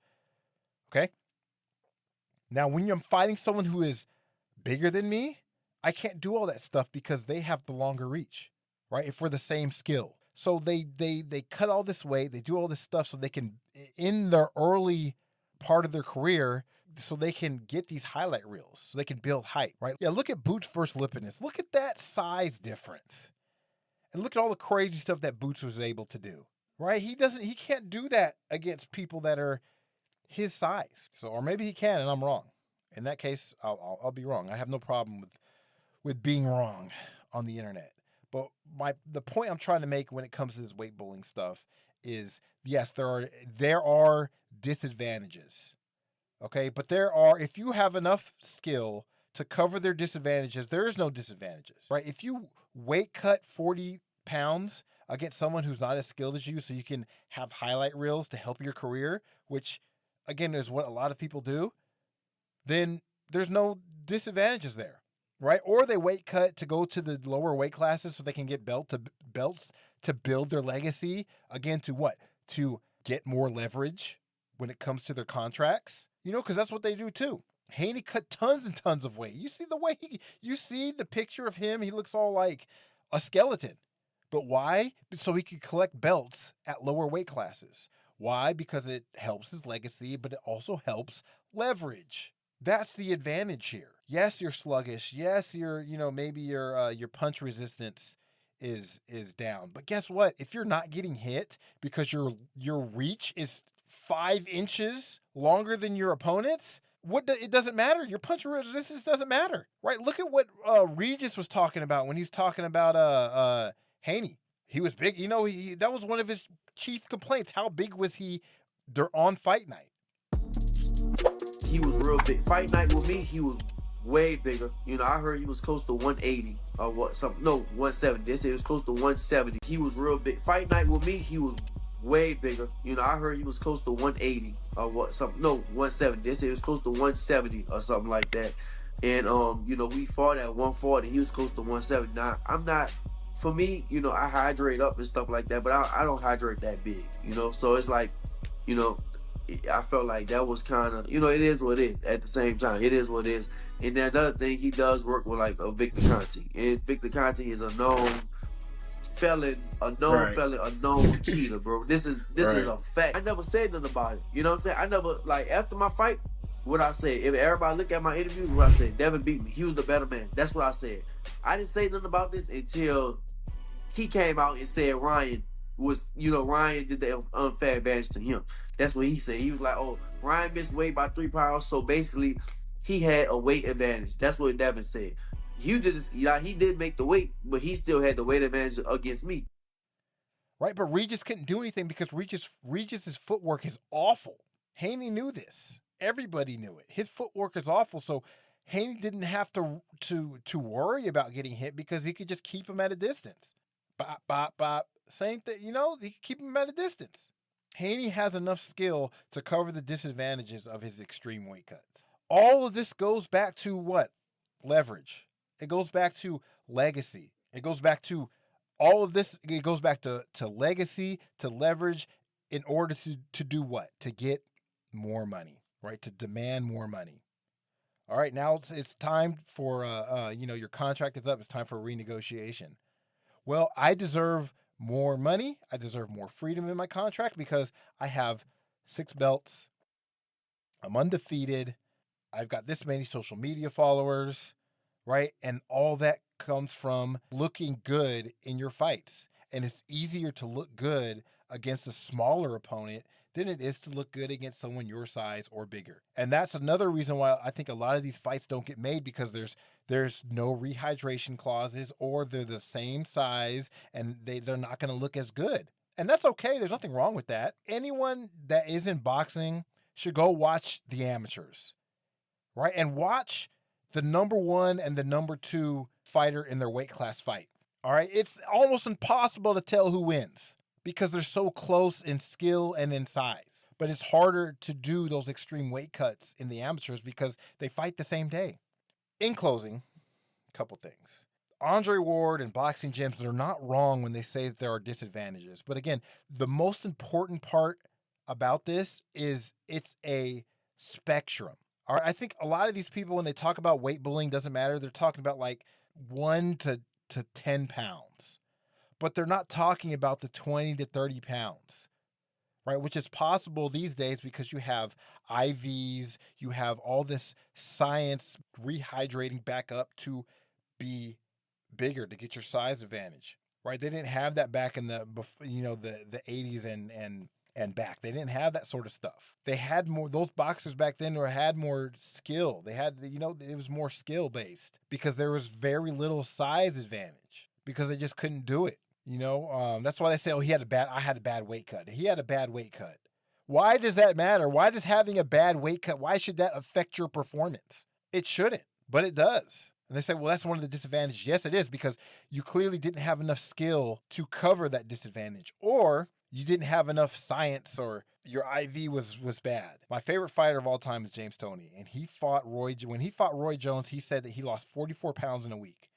S2: Okay? Now, when I'm fighting someone who is bigger than me, I can't do all that stuff because they have the longer reach, right? If we're the same skill. So they cut all this weight, they do all this stuff so they can, in their early part of their career, so they can get these highlight reels, so they can build hype, right? Yeah, look at Boots versus Lipinus. Look at that size difference. And look at all the crazy stuff that Boots was able to do, right? He can't do that against people that are his size. So, or maybe he can, and I'm wrong. In that case, I'll be wrong. I have no problem with being wrong on the internet. But the point I'm trying to make when it comes to this weight bullying stuff is, yes, there are disadvantages. Okay, but if you have enough skill to cover their disadvantages, there is no disadvantages, right? If you weight cut 40 pounds against someone who's not as skilled as you, so you can have highlight reels to help your career, which again is what a lot of people do, then there's no disadvantages there, right? Or they weight cut to go to the lower weight classes so they can get belts to build their legacy. Again, to what? To get more leverage when it comes to their contracts. Because that's what they do too. Haney cut tons and tons of weight. You see the way you see the picture of him, he looks all like a skeleton. But why? So he could collect belts at lower weight classes. Why? Because it helps his legacy, but it also helps leverage. That's the advantage here. Yes, you're sluggish. Yes, maybe your punch resistance is down. But guess what? If you're not getting hit because your reach is 5 inches longer than your opponent's, it doesn't matter. Your punch resistance doesn't matter, right? Look at what Regis was talking about when he was talking about Haney. He was big. That was one of his chief complaints. How big was he on fight night?
S8: He was real big. Fight night with me, he was way bigger. I heard he was close to 180 or 170. They said he was close to 170. He was real big. Fight night with me, he was way bigger. I heard he was close to 180 or 170. They said he was close to 170 or something like that. And we fought at 140. He was close to 170. Now, I'm not, for me, I hydrate up and stuff like that, but I don't hydrate that big, So it's like, I felt like that was kind of, it is what it is at the same time. It is what it is. And then another thing, he does work with like a Victor Conte. And Victor Conte is a known felon, a known cheater, bro. This is a fact. I never said nothing about it. You know what I'm saying? I never, like, after my fight, what I said, if everybody look at my interviews, what I said, Devin beat me. He was the better man. That's what I said. I didn't say nothing about this until he came out and said Ryan did the unfair advantage to him. That's what he said. He was like, oh, Ryan missed weight by 3 pounds, so basically he had a weight advantage. That's what Devin said. He did make the weight, but he still had the weight advantage against me.
S2: Right, but Regis couldn't do anything because Regis's footwork is awful. Haney knew this. Everybody knew it. His footwork is awful, so Haney didn't have to worry about getting hit because he could just keep him at a distance. Bop, bop, bop. Same thing, he could keep him at a distance. Haney has enough skill to cover the disadvantages of his extreme weight cuts. All of this goes back to what? Leverage. It goes back to legacy. It goes back to all of this. It goes back to legacy, to leverage in order to do what? To get more money, right? To demand more money. All right, now it's time for, your contract is up. It's time for renegotiation. Well, I deserve more money. I deserve more freedom in my contract because I have 6 belts. I'm undefeated. I've got this many social media followers, right? And all that comes from looking good in your fights. And it's easier to look good against a smaller opponent than it is to look good against someone your size or bigger. And that's another reason why I think a lot of these fights don't get made, because there's no rehydration clauses, or they're the same size and they're not going to look as good. And that's okay. There's nothing wrong with that. Anyone that is in boxing should go watch the amateurs, right? And watch the number 1 and the number 2 fighter in their weight class fight. All right. It's almost impossible to tell who wins because they're so close in skill and in size. But it's harder to do those extreme weight cuts in the amateurs because they fight the same day. In closing, a couple things. Andre Ward and Boxing Gyms, they're not wrong when they say that there are disadvantages. But again, the most important part about this is it's a spectrum. All right. I think a lot of these people, when they talk about weight bullying, doesn't matter. They're talking about like 1 to 10 pounds, but they're not talking about the 20 to 30 pounds, right? Which is possible these days because you have IVs, you have all this science rehydrating back up to be bigger, to get your size advantage, right? They didn't have that back in the 80s and back. They didn't have that sort of stuff. They had more, those boxers back then had more skill. They had, it was more skill based because there was very little size advantage because they just couldn't do it. That's why they say, I had a bad weight cut. He had a bad weight cut. Why does that matter? Why does having a bad weight cut, why should that affect your performance? It shouldn't, but it does. And they say, well, that's one of the disadvantages. Yes, it is, because you clearly didn't have enough skill to cover that disadvantage, or you didn't have enough science, or your IV was bad. My favorite fighter of all time is James Toney, and when he fought Roy Jones, he said that he lost 44 pounds in a week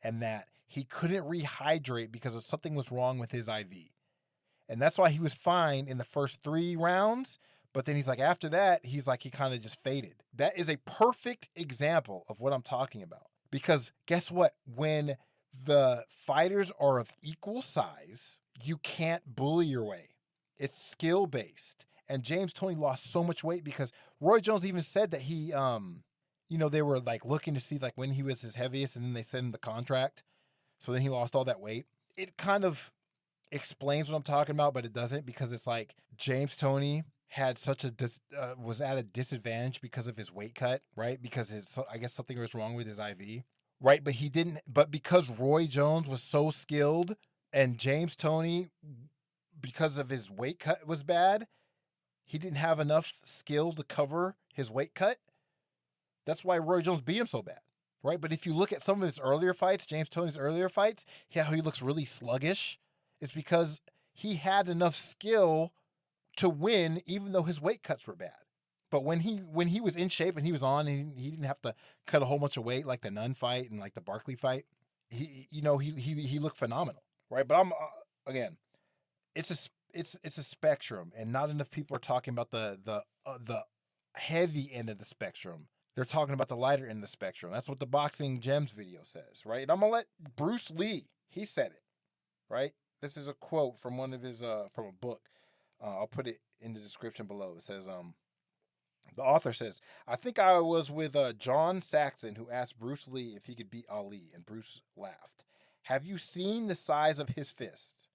S2: and that he couldn't rehydrate because something was wrong with his IV. And that's why he was fine in the first 3 rounds. But then he's like, after that, he kind of just faded. That is a perfect example of what I'm talking about. Because guess what? When the fighters are of equal size, you can't bully your way. It's skill-based. And James Toney lost so much weight because Roy Jones even said that he, they were like looking to see like when he was his heaviest, and then they sent him the contract. So then he lost all that weight. It kind of explains what I'm talking about, but it doesn't, because it's like James Toney had was at a disadvantage because of his weight cut, right? Because I guess something was wrong with his IV, right? But because Roy Jones was so skilled and James Toney, because of his weight cut was bad, he didn't have enough skill to cover his weight cut. That's why Roy Jones beat him so bad, right? But if you look at some of his earlier fights, James Toney's earlier fights, how he looks really sluggish, it's because he had enough skill to win, even though his weight cuts were bad. But when he was in shape and he was on, and he didn't have to cut a whole bunch of weight like the Nunn fight and like the Barkley fight, he looked phenomenal, right? But again, it's a spectrum, and not enough people are talking about the heavy end of the spectrum. They're talking about the lighter end of the spectrum. That's what the Boxing Gems video says, right? And I'm gonna let Bruce Lee, he said it, right? This is a quote from one of his from a book. I'll put it in the description below. It says, the author says, I think I was with John Saxon, who asked Bruce Lee if he could beat Ali, and Bruce laughed. Have you seen the size of his fists?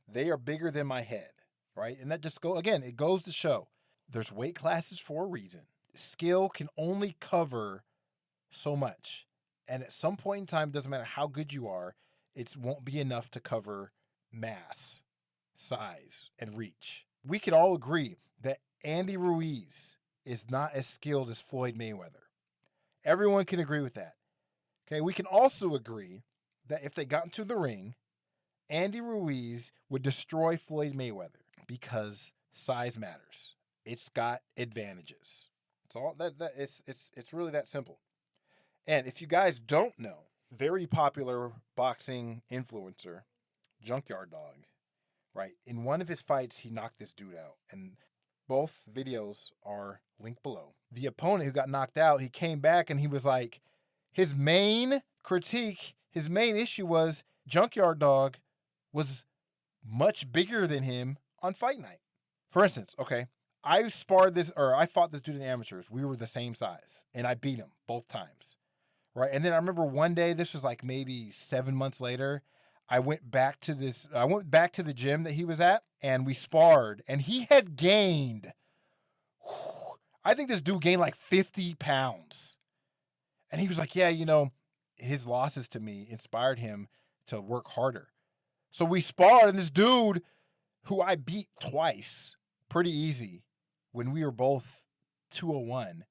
S2: They are bigger than my head, right? And that just it goes to show there's weight classes for a reason. Skill can only cover so much. And at some point in time, it doesn't matter how good you are, it won't be enough to cover mass, size, and reach. We can all agree that Andy Ruiz is not as skilled as Floyd Mayweather. Everyone can agree with that. Okay, we can also agree that if they got into the ring, Andy Ruiz would destroy Floyd Mayweather because size matters. It's got advantages. It's all it's really that simple. And if you guys don't know, very popular boxing influencer, Junkyard Dog, right? In one of his fights, he knocked this dude out, and both videos are linked below. The opponent who got knocked out, he came back and he was like, his main issue was Junkyard Dog was much bigger than him on fight night. For instance, okay, I fought this dude in amateurs. We were the same size, and I beat him both times, right? And then I remember one day, this was like maybe 7 months later, I went back to the gym that he was at, and we sparred, and he had gained, I think this dude gained like 50 pounds. And he was like, yeah, his losses to me inspired him to work harder. So we sparred, and this dude who I beat twice, pretty easy, when we were both 201,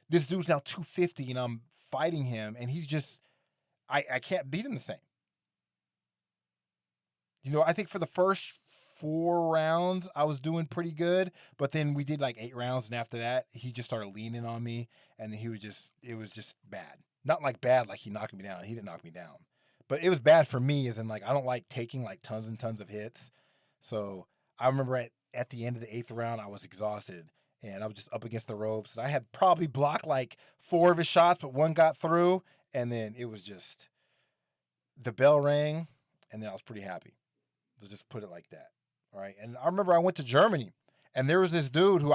S2: this dude's now 250, and I'm fighting him, and he's just, I can't beat him the same. I think for the first 4 rounds, I was doing pretty good, but then we did like 8 rounds, and after that, he just started leaning on me, and it was just bad. Not like bad, like he knocked me down. He didn't knock me down. But it was bad for me, as in like, I don't like taking like tons and tons of hits. So I remember at the end of the 8th round, I was exhausted, and I was just up against the ropes, and I had probably blocked like 4 of his shots, but 1 got through, and then it was just, the bell rang, and then I was pretty happy. Let's just put it like that. All right. And I remember I went to Germany, and there was this dude who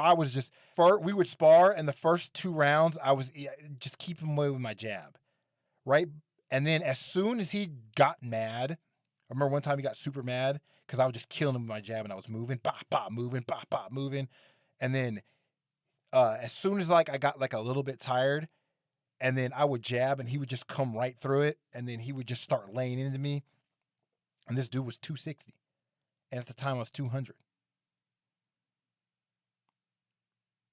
S2: we would spar, and the first 2 rounds, I was just keeping away with my jab. Right. And then as soon as he got mad, I remember one time he got super mad because I was just killing him with my jab, and I was moving, pop, pop, moving, pop, pop, moving. And then as soon as like I got like a little bit tired, and then I would jab, and he would just come right through it, and then he would just start laying into me. And this dude was 260. And at the time I was 200.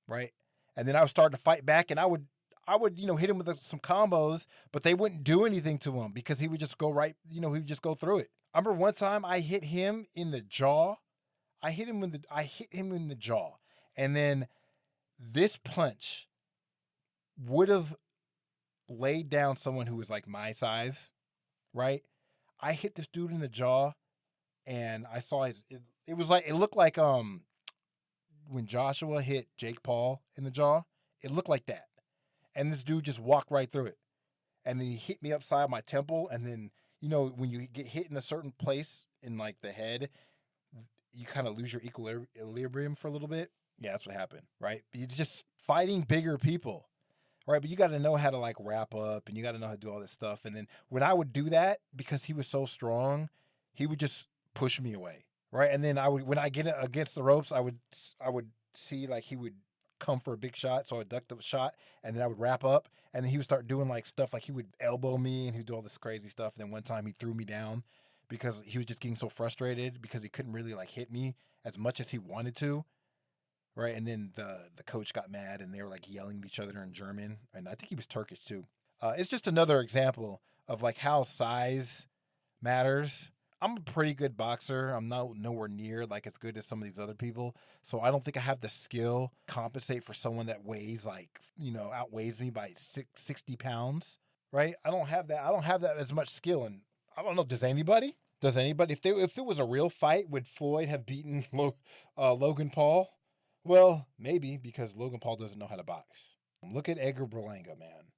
S2: Right? And then I was starting to fight back, and I would hit him with some combos, but they wouldn't do anything to him because he would just go right, he would just go through it. I remember one time I hit him in the jaw. I hit him in the jaw. And then this punch would have laid down someone who was like my size, right? I hit this dude in the jaw, and I saw it looked like when Joshua hit Jake Paul in the jaw, it looked like that. And this dude just walked right through it. And then he hit me upside my temple, and then, when you get hit in a certain place in like the head, you kind of lose your equilibrium for a little bit. Yeah, that's what happened, right? It's just fighting bigger people. Right, but you got to know how to like wrap up, and you got to know how to do all this stuff. And then when I would do that, because he was so strong, he would just push me away. Right, and then when I get against the ropes, I would see like he would come for a big shot, so I would duck the shot, and then I would wrap up, and then he would start doing like stuff like he would elbow me, and he'd do all this crazy stuff. And then one time he threw me down because he was just getting so frustrated because he couldn't really like hit me as much as he wanted to. Right, and then the coach got mad, and they were like yelling at each other in German, and I think he was Turkish too. It's just another example of like how size matters. I'm a pretty good boxer. I'm nowhere near like as good as some of these other people, so I don't think I have the skill to compensate for someone that weighs like outweighs me by 60 pounds. Right, I don't have that. I don't have that as much skill, and I don't know. Does anybody? If it was a real fight, would Floyd have beaten Logan Paul? Well, maybe, because Logan Paul doesn't know how to box. Look at Edgar Berlanga, man.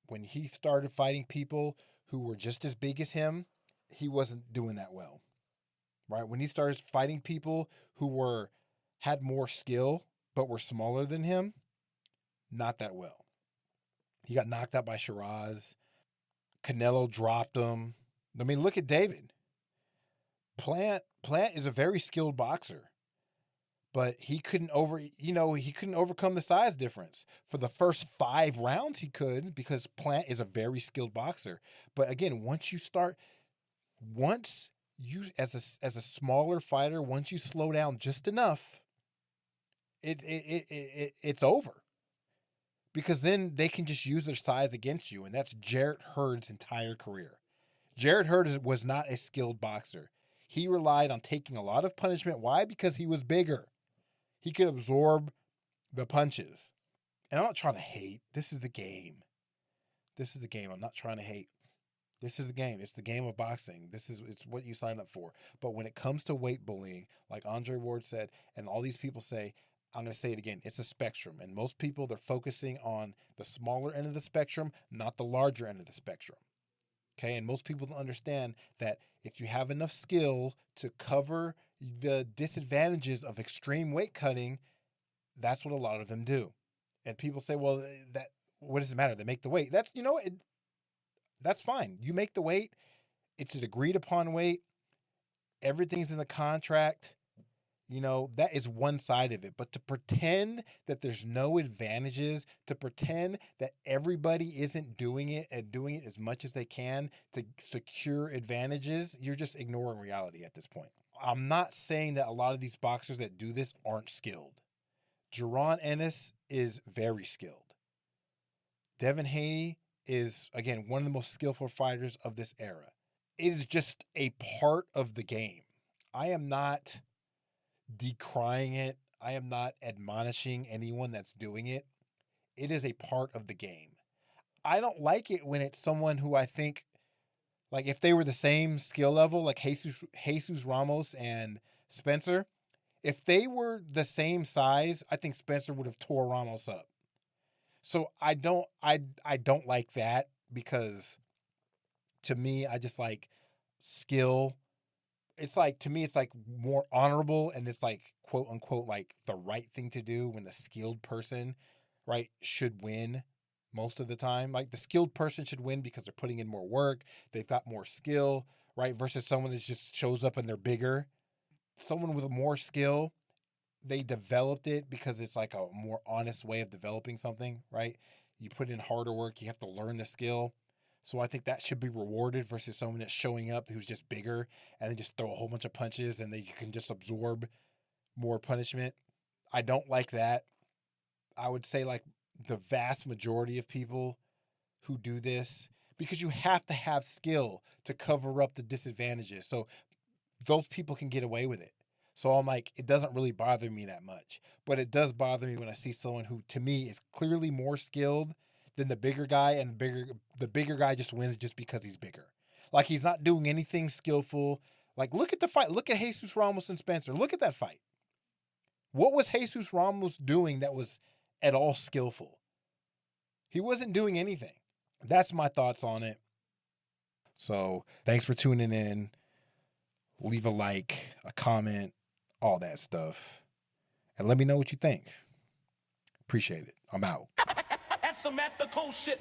S2: When he started fighting people who were just as big as him, he wasn't doing that well. Right? When he started fighting people who had more skill but were smaller than him, not that well. He got knocked out by Shiraz. Canelo dropped him. I mean, look at David. Plant is a very skilled boxer. But he couldn't overcome the size difference. For the first 5 rounds, he could, because Plant is a very skilled boxer. But again, once you as a smaller fighter, once you slow down just enough, it's over. Because then they can just use their size against you, and that's Jarrett Hurd's entire career. Jarrett Hurd was not a skilled boxer. He relied on taking a lot of punishment. Why? Because he was bigger. He could absorb the punches. And I'm not trying to hate. This is the game. I'm not trying to hate. This is the game. It's the game of boxing. It's what you sign up for. But when it comes to weight bullying, like Andre Ward said, and all these people say, I'm going to say it again, it's a spectrum. And most people, they're focusing on the smaller end of the spectrum, not the larger end of the spectrum. Okay, and most people don't understand that if you have enough skill to cover the disadvantages of extreme weight cutting, that's what a lot of them do. And people say, well, what does it matter? They make the weight. That's, that's fine. You make the weight. It's an agreed upon weight. Everything's in the contract. That is one side of it. But to pretend that there's no advantages, to pretend that everybody isn't doing it and doing it as much as they can to secure advantages, you're just ignoring reality at this point. I'm not saying that a lot of these boxers that do this aren't skilled. Jaron Ennis is very skilled. Devin Haney is, again, one of the most skillful fighters of this era. It is just a part of the game. I am not decrying it. I am not admonishing anyone that's doing it. It is a part of the game. I don't like it when it's someone who I think, like if they were the same skill level, like Jesus Ramos and Spencer, if they were the same size, I think Spencer would have tore Ramos up. So I don't like that, because to me, I just like skill. It's like, to me, it's like more honorable, and it's like, quote unquote, like the right thing to do when the skilled person, right, should win most of the time. Like the skilled person should win because they're putting in more work. They've got more skill, right? Versus someone that just shows up and they're bigger. Someone with more skill, they developed it because it's like a more honest way of developing something, right? You put in harder work, you have to learn the skill. So I think that should be rewarded versus someone that's showing up who's just bigger and then just throw a whole bunch of punches and then you can just absorb more punishment. I don't like that. I would say like the vast majority of people who do this, because you have to have skill to cover up the disadvantages. So those people can get away with it. So I'm like, it doesn't really bother me that much. But it does bother me when I see someone who, to me, is clearly more skilled than the bigger guy, and the bigger guy just wins just because he's bigger. Like, he's not doing anything skillful. Like, look at the fight. Look at Jesus Ramos and Spencer. Look at that fight. What was Jesus Ramos doing that was at all skillful? He wasn't doing anything. That's my thoughts on it. So thanks for tuning in. Leave a like, a comment, all that stuff. And let me know what you think. Appreciate it. I'm out.
S1: That's some ethical shit.